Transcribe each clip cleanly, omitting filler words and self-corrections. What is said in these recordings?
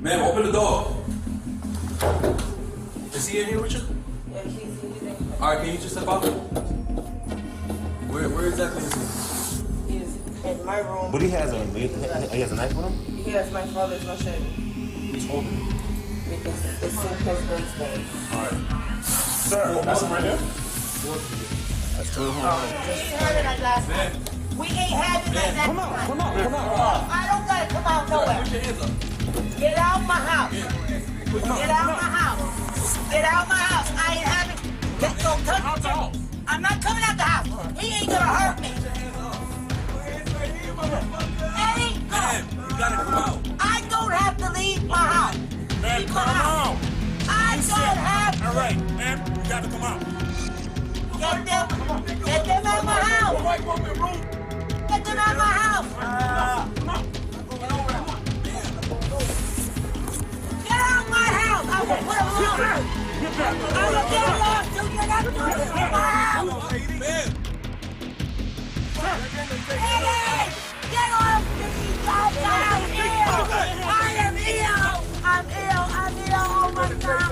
Ma'am, open the door. Is he in here with you? Yeah, he's in. All right, can you just step out? Where exactly is he? He's in my room. But he has a knife with him? He has my father's machete. He's holding it. Because it's in his birthday. All right. Sir, that's him right here? Just have it like last night. We ain't having it like that. Come on. I don't gotta come out nowhere. Put your hands up. Get out my house. Get out my house. Get out my house. I ain't having. Don't touch me. I'm not coming out the house. He ain't gonna hurt me. Eddie, Ma'am, you gotta come out. I don't have to leave my house. Man, come on. I don't have to. All right, man, you got to come out. Get them out my house. Get them out my house. Get out my house. I will put them on. I will get lost till you're not doing this in my house. Eddie, get off me. I'm ill. I am ill. I'm ill. Oh my God.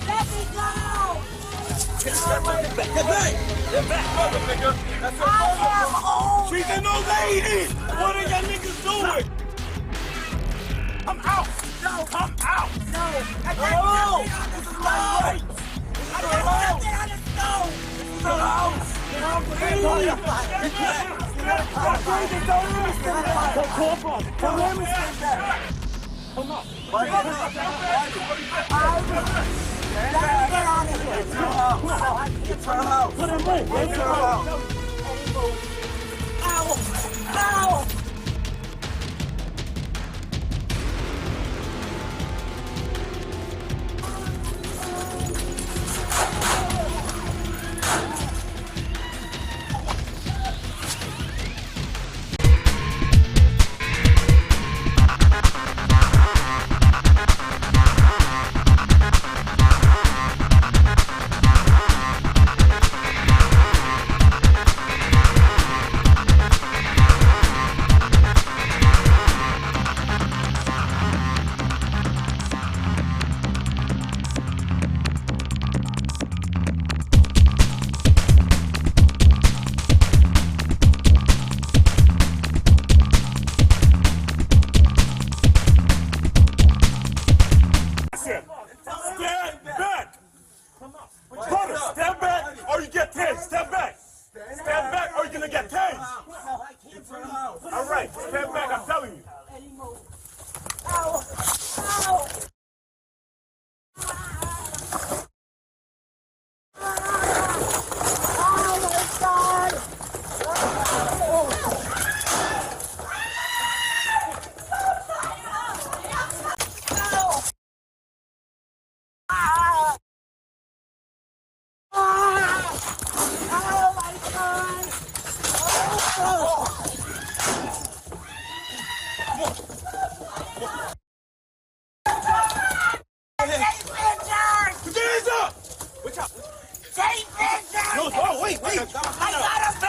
Let me go! Get back, motherfucker. That's her father. She's an old lady. What are y'all niggas doing? Come out. No. Come out. No! I No. This is my right! I can't get on the stove! This is the house. Step back or you get tased. Step back or you're gonna get tased. All right, step back, I'm telling you. Take Richard! No, oh, wait. I got a